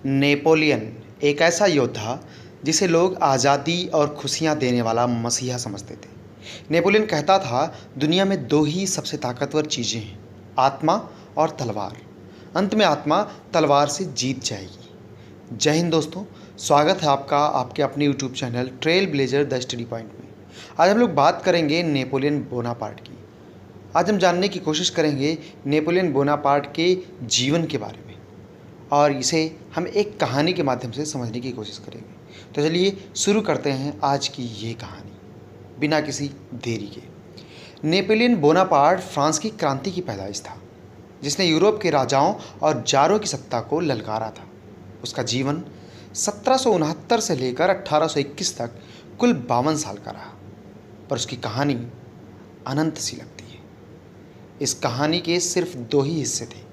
Napoleon एक ऐसा योद्धा जिसे लोग आज़ादी और खुशियाँ देने वाला मसीहा समझते थे। नेपोलियन कहता था, दुनिया में दो ही सबसे ताकतवर चीज़ें हैं, आत्मा और तलवार। अंत में आत्मा तलवार से जीत जाएगी। जय हिंद दोस्तों, स्वागत है आपका आपके अपने YouTube channel trail blazer the study point में। आज हम लोग बात करेंगे नेपोलियन बोनापार्ट की। आज हम जानने की कोशिश करेंगे नेपोलियन बोनापार्ट के जीवन के बारे में और इसे हम एक कहानी के माध्यम से समझने की कोशिश करेंगे। तो चलिए शुरू करते हैं आज की ये कहानी बिना किसी देरी के। नेपोलियन बोनापार्ट फ्रांस की क्रांति की पैदाइश था, जिसने यूरोप के राजाओं और जारों की सत्ता को ललकारा था। उसका जीवन 1769 से लेकर 1821 तक कुल 52 साल का रहा, पर उसकी कहानी अनंत सी लगती है। इस कहानी के सिर्फ दो ही हिस्से थे,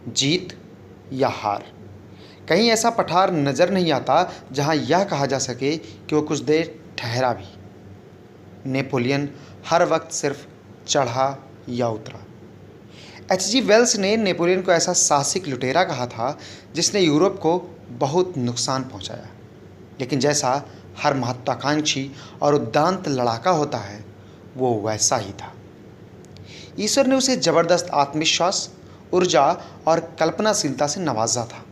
जीत या हार। कहीं ऐसा पठार नज़र नहीं आता जहां यह कहा जा सके कि वो कुछ देर ठहरा भी। नेपोलियन हर वक्त सिर्फ चढ़ा या उतरा। H.G. वेल्स ने नेपोलियन को ऐसा साहसिक लुटेरा कहा था जिसने यूरोप को बहुत नुकसान पहुंचाया, लेकिन जैसा हर महत्वाकांक्षी और उद्दांत लड़ाका होता है, वो वैसा ही था। ईश्वर ने उसे जबरदस्त आत्मविश्वास, ऊर्जा और कल्पनाशीलता से नवाजा था।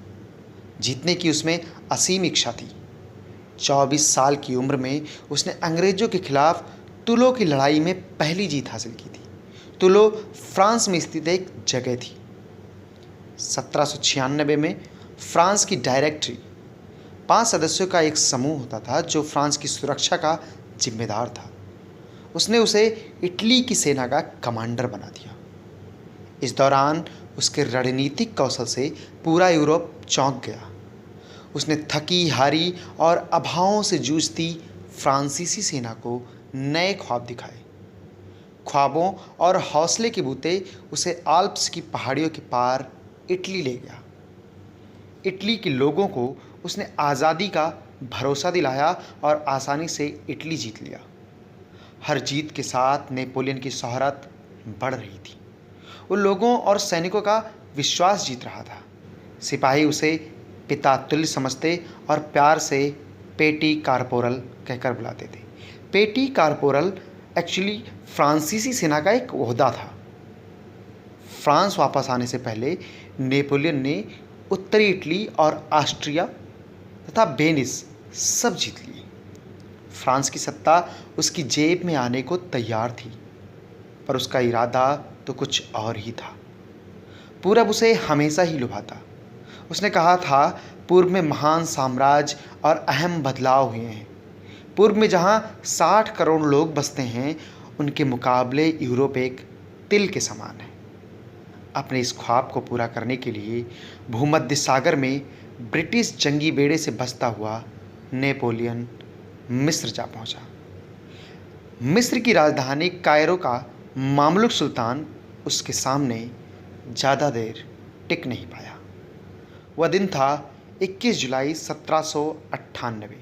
जीतने की उसमें असीम इच्छा थी। 24 साल की उम्र में उसने अंग्रेजों के खिलाफ तुलो की लड़ाई में पहली जीत हासिल की थी। तुलो फ्रांस में स्थित एक जगह थी। 1796 में फ्रांस की डायरेक्टरी 5 सदस्यों का एक समूह होता था जो फ्रांस की सुरक्षा का जिम्मेदार था। उसने उसे इटली की सेना का कमांडर बना दिया। इस दौरान उसके रणनीतिक कौशल से पूरा यूरोप चौंक गया। उसने थकी हारी और अभावों से जूझती फ्रांसीसी सेना को नए ख्वाब दिखाए। ख्वाबों और हौसले के बूते उसे आल्प्स की पहाड़ियों के पार इटली ले गया। इटली के लोगों को उसने आज़ादी का भरोसा दिलाया और आसानी से इटली जीत लिया। हर जीत के साथ नेपोलियन की शोहरत बढ़ रही थी। वो लोगों और सैनिकों का विश्वास जीत रहा था। सिपाही उसे पिता तुल्य समझते और प्यार से पेटी कारपोरल कहकर बुलाते थे। पेटी कारपोरल एक्चुअली फ्रांसीसी सेना का एक ओहदा था। फ्रांस वापस आने से पहले नेपोलियन ने उत्तरी इटली और ऑस्ट्रिया तथा वेनिस सब जीत लिए। फ्रांस की सत्ता उसकी जेब में आने को तैयार थी, पर उसका इरादा तो कुछ और ही था। पूरब उसे हमेशा ही लुभाता। उसने कहा था, पूर्व में महान साम्राज्य और अहम बदलाव हुए हैं। पूर्व में जहां 60 करोड़ लोग बसते हैं, उनके मुकाबले यूरोप एक तिल के समान है। अपने इस ख्वाब को पूरा करने के लिए भूमध्य सागर में ब्रिटिश जंगी बेड़े से बसता हुआ नेपोलियन मिस्र जा पहुंचा। मिस्र की राजधानी कायरो का मामलुक सुल्तान उसके सामने ज़्यादा देर टिक नहीं पाया। वह दिन था 21 जुलाई 1798।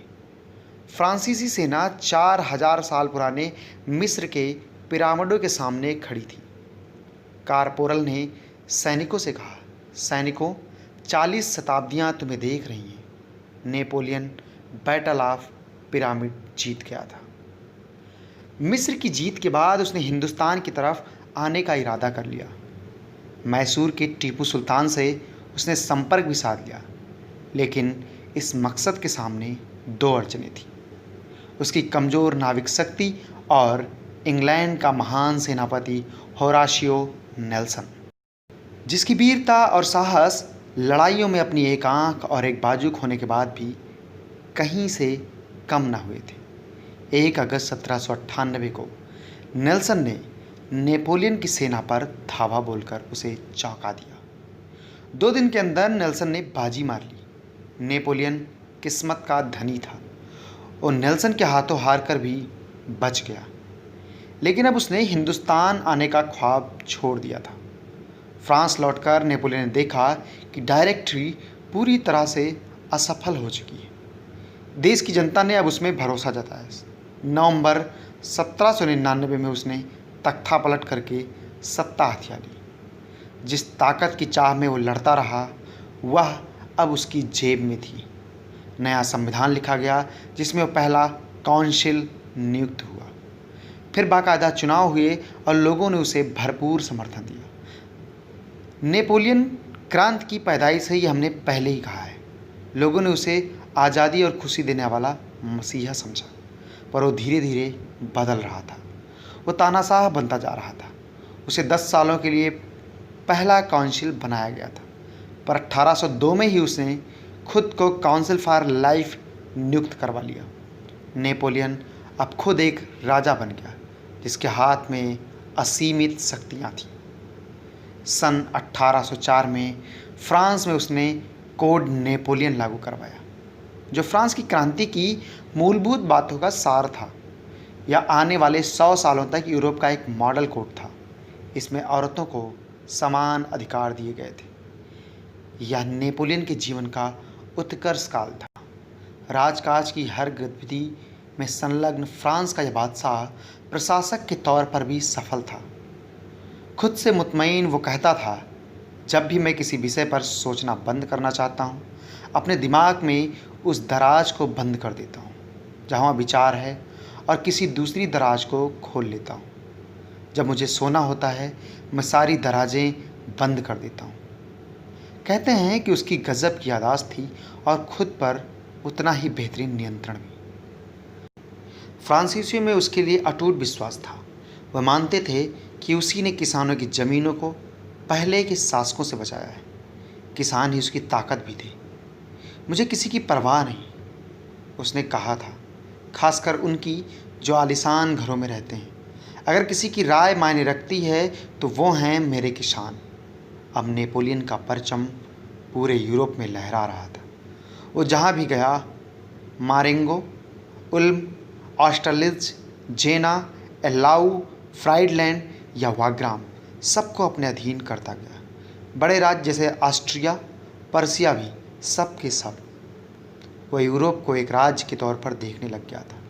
फ्रांसीसी सेना 4000 साल पुराने मिस्र के पिरामिडों के सामने खड़ी थी। कारपोरल ने सैनिकों से कहा, सैनिकों, 40 शताब्दियाँ तुम्हें देख रही हैं। नेपोलियन बैटल ऑफ पिरामिड जीत गया था। मिस्र की जीत के बाद उसने हिंदुस्तान की तरफ आने का इरादा कर लिया। मैसूर के टीपू सुल्तान से उसने संपर्क भी साध लिया, लेकिन इस मकसद के सामने दो अड़चनें थीं। उसकी कमज़ोर नाविक शक्ति और इंग्लैंड का महान सेनापति होराशियो नेल्सन, जिसकी वीरता और साहस लड़ाइयों में अपनी एक आंख और एक बाजू खोने के बाद भी कहीं से कम न हुए थे। 1 अगस्त 1798 को नेल्सन ने नेपोलियन की सेना पर धावा बोलकर उसे चौंका दिया। 2 दिन के अंदर नेल्सन ने बाजी मार ली। नेपोलियन किस्मत का धनी था और नेल्सन के हाथों हार कर भी बच गया, लेकिन अब उसने हिंदुस्तान आने का ख्वाब छोड़ दिया था। फ्रांस लौटकर नेपोलियन ने देखा कि डायरेक्टरी पूरी तरह से असफल हो चुकी है। देश की जनता ने अब उसमें भरोसा जताया। नवंबर 1799 में उसने तख्ता पलट करके सत्ता हथिया ली। जिस ताकत की चाह में वो लड़ता रहा, वह अब उसकी जेब में थी। नया संविधान लिखा गया जिसमें वो पहला काउंसिल नियुक्त हुआ। फिर बाकायदा चुनाव हुए और लोगों ने उसे भरपूर समर्थन दिया। नेपोलियन क्रांति की पैदाइश है, ये हमने पहले ही कहा है। लोगों ने उसे आज़ादी और खुशी देने वाला मसीहा समझा, पर वो धीरे धीरे बदल रहा था। वो तानाशाह बनता जा रहा था। उसे 10 सालों के लिए पहला काउंसिल बनाया गया था, पर 1802 में ही उसने खुद को काउंसिल फॉर लाइफ नियुक्त करवा लिया। नेपोलियन अब खुद एक राजा बन गया जिसके हाथ में असीमित शक्तियाँ थीं। सन 1804 में फ्रांस में उसने कोड नेपोलियन लागू करवाया, जो फ्रांस की क्रांति की मूलभूत बातों का सार था। यह आने वाले 100 सालों तक यूरोप का एक मॉडल कोड था। इसमें औरतों को समान अधिकार दिए गए थे। यह नेपोलियन के जीवन का उत्कर्ष काल था। राजकाज की हर गतिविधि में संलग्न फ्रांस का यह बादशाह प्रशासक के तौर पर भी सफल था। खुद से मुतमईन वो कहता था, जब भी मैं किसी विषय पर सोचना बंद करना चाहता हूँ, अपने दिमाग में उस दराज को बंद कर देता हूँ जहाँ विचार है और किसी दूसरी दराज को खोल लेता हूँ। जब मुझे सोना होता है, मैं सारी दराजें बंद कर देता हूँ। कहते हैं कि उसकी गजब की याददाश्त थी और खुद पर उतना ही बेहतरीन नियंत्रण भी। फ्रांसीसियों में उसके लिए अटूट विश्वास था। वह मानते थे कि उसी ने किसानों की ज़मीनों को पहले के शासकों से बचाया है। किसान ही उसकी ताकत भी थे। मुझे किसी की परवाह नहीं, उसने कहा था, खासकर उनकी जो आलीशान घरों में रहते हैं। अगर किसी की राय मायने रखती है तो वो हैं मेरे किसान। अब नेपोलियन का परचम पूरे यूरोप में लहरा रहा था। वो जहाँ भी गया, मारेंगो, उल्म, ऑस्टरलिच, जेना, एल्लाऊ, फ्राइडलैंड या वाग्राम सबको अपने अधीन करता गया। बड़े राज्य जैसे ऑस्ट्रिया, पर्सिया भी सब के सब। वह यूरोप को एक राज्य के तौर पर देखने लग गया था।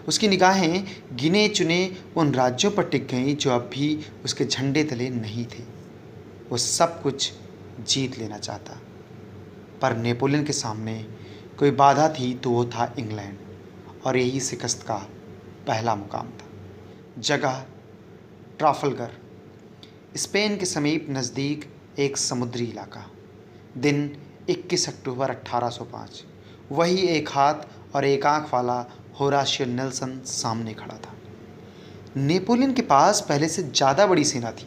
उसकी निगाहें गिने चुने उन राज्यों पर टिक गईं जो अब भी उसके झंडे तले नहीं थे। वो सब कुछ जीत लेना चाहता, पर नेपोलियन के सामने कोई बाधा थी तो वो था इंग्लैंड, और यही शिकस्त का पहला मुकाम था। जगह ट्राफलगर, स्पेन के समीप नज़दीक एक समुद्री इलाका। दिन 21 अक्टूबर 1805। वही एक हाथ और एक आंख वाला होराशियो नेल्सन सामने खड़ा था। नेपोलियन के पास पहले से ज़्यादा बड़ी सेना थी।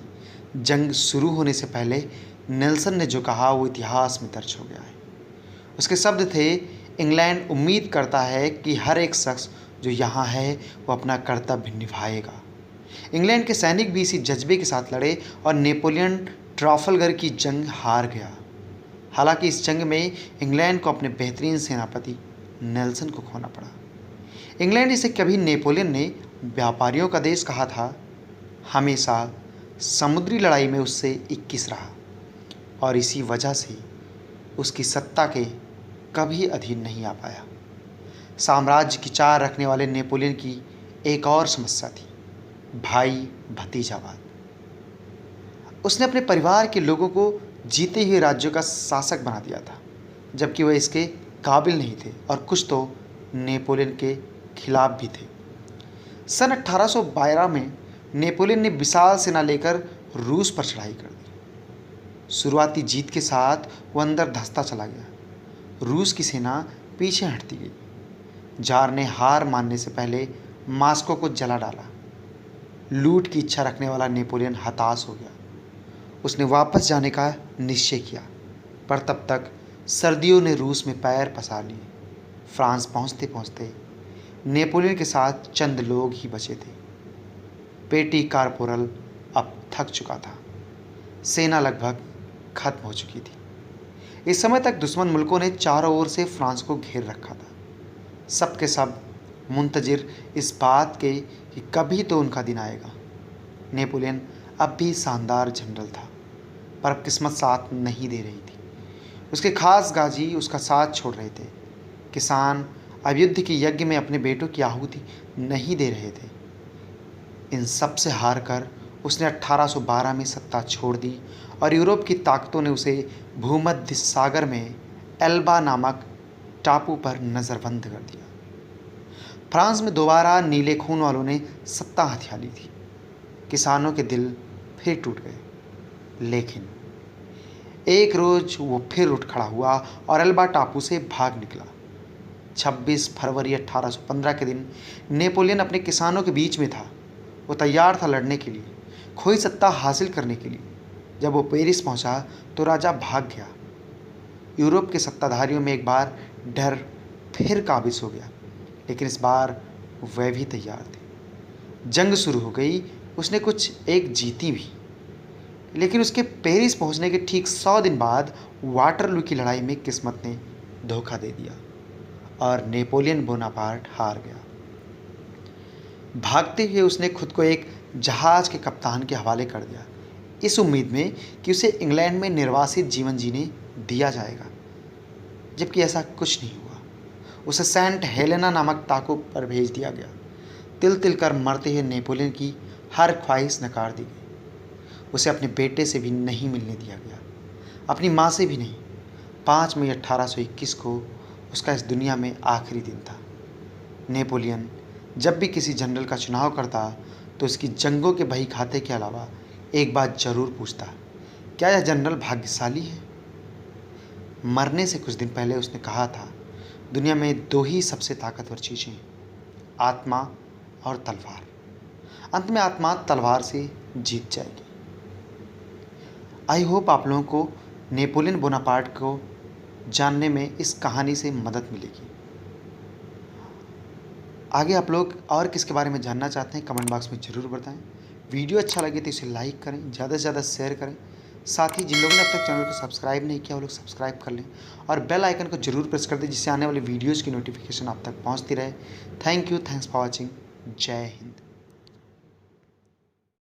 जंग शुरू होने से पहले नेल्सन ने जो कहा वो इतिहास में दर्ज हो गया है। उसके शब्द थे, इंग्लैंड उम्मीद करता है कि हर एक शख्स जो यहाँ है वो अपना कर्तव्य निभाएगा। इंग्लैंड के सैनिक भी इसी जज्बे के साथ लड़े और नेपोलियन ट्राफलगर की जंग हार गया। हालांकि इस जंग में इंग्लैंड को अपने बेहतरीन सेनापति नेल्सन को खोना पड़ा। इंग्लैंड इसे कभी नेपोलियन ने व्यापारियों का देश कहा था, हमेशा समुद्री लड़ाई में उससे 21 रहा और इसी वजह से उसकी सत्ता के कभी अधीन नहीं आ पाया। साम्राज्य की चाह रखने वाले नेपोलियन की एक और समस्या थी, भाई भतीजावाद। उसने अपने परिवार के लोगों को जीते हुए राज्यों का शासक बना दिया था, जबकि वह इसके काबिल नहीं थे और कुछ तो नेपोलियन के खिलाफ भी थे। सन 1812 में नेपोलियन ने विशाल सेना लेकर रूस पर चढ़ाई कर दी। शुरुआती जीत के साथ वह अंदर धंसता चला गया। रूस की सेना पीछे हटती गई। जार ने हार मानने से पहले मास्को को जला डाला। लूट की इच्छा रखने वाला नेपोलियन हताश हो गया। उसने वापस जाने का निश्चय किया, पर तब तक सर्दियों ने रूस में पैर पसार लिए। फ्रांस पहुंचते पहुंचते नेपोलियन के साथ चंद लोग ही बचे थे। पेटी कारपोरल अब थक चुका था। सेना लगभग खत्म हो चुकी थी। इस समय तक दुश्मन मुल्कों ने चारों ओर से फ्रांस को घेर रखा था। सब के सब मुंतजिर इस बात के कि कभी तो उनका दिन आएगा। नेपोलियन अब भी शानदार जनरल था, पर अब किस्मत साथ नहीं दे रही थी। उसके खास गाजी उसका साथ छोड़ रहे थे। किसान अब युद्ध के यज्ञ में अपने बेटों की आहुति नहीं दे रहे थे। इन सब से हार कर उसने 1812 में सत्ता छोड़ दी और यूरोप की ताकतों ने उसे भूमध्य सागर में एल्बा नामक टापू पर नज़रबंद कर दिया। फ्रांस में दोबारा नीले खून वालों ने सत्ता हथिया ली थी। किसानों के दिल फिर टूट गए। लेकिन एक रोज़ वो फिर उठ खड़ा हुआ और एल्बा टापू से भाग निकला। 26 फरवरी 1815 के दिन नेपोलियन अपने किसानों के बीच में था। वो तैयार था लड़ने के लिए, खोई सत्ता हासिल करने के लिए। जब वो पेरिस पहुंचा तो राजा भाग गया। यूरोप के सत्ताधारियों में एक बार डर फिर काबिज हो गया, लेकिन इस बार वह भी तैयार थे। जंग शुरू हो गई। उसने कुछ एक जीती भी, लेकिन उसके पेरिस पहुंचने के ठीक 100 दिन बाद वाटरलू की लड़ाई में किस्मत ने धोखा दे दिया और नेपोलियन बोनापार्ट हार गया। भागते हुए उसने खुद को एक जहाज के कप्तान के हवाले कर दिया, इस उम्मीद में कि उसे इंग्लैंड में निर्वासित जीवन जीने दिया जाएगा, जबकि ऐसा कुछ नहीं हुआ। उसे सेंट हेलेना नामक टापू पर भेज दिया गया। तिल तिल कर मरते हुए नेपोलियन की हर ख्वाहिश नकार दी गई। उसे अपने बेटे से भी नहीं मिलने दिया गया, अपनी माँ से भी नहीं। 5 मई 1821 को उसका इस दुनिया में आखिरी दिन था। नेपोलियन जब भी किसी जनरल का चुनाव करता तो उसकी जंगों के बही खाते के अलावा एक बात जरूर पूछता, क्या यह जनरल भाग्यशाली है? मरने से कुछ दिन पहले उसने कहा था, दुनिया में 2 ही सबसे ताकतवर चीज़ें हैं, आत्मा और तलवार। अंत में आत्मा तलवार से जीत जाएगी। आई होप आप लोगों को नेपोलियन बोनापार्ट को जानने में इस कहानी से मदद मिलेगी। आगे आप लोग और किसके बारे में जानना चाहते हैं कमेंट बॉक्स में ज़रूर बताएं। वीडियो अच्छा लगे तो इसे लाइक करें, ज़्यादा से ज़्यादा शेयर करें। साथ ही जिन लोगों ने अब तक चैनल को सब्सक्राइब नहीं किया वो लोग सब्सक्राइब कर लें और बेल आइकन को जरूर प्रेस कर दें, जिससे आने वाले वीडियोज़ की नोटिफिकेशन आप तक पहुँचती रहे। Thank you, thanks for watching. जय हिंद।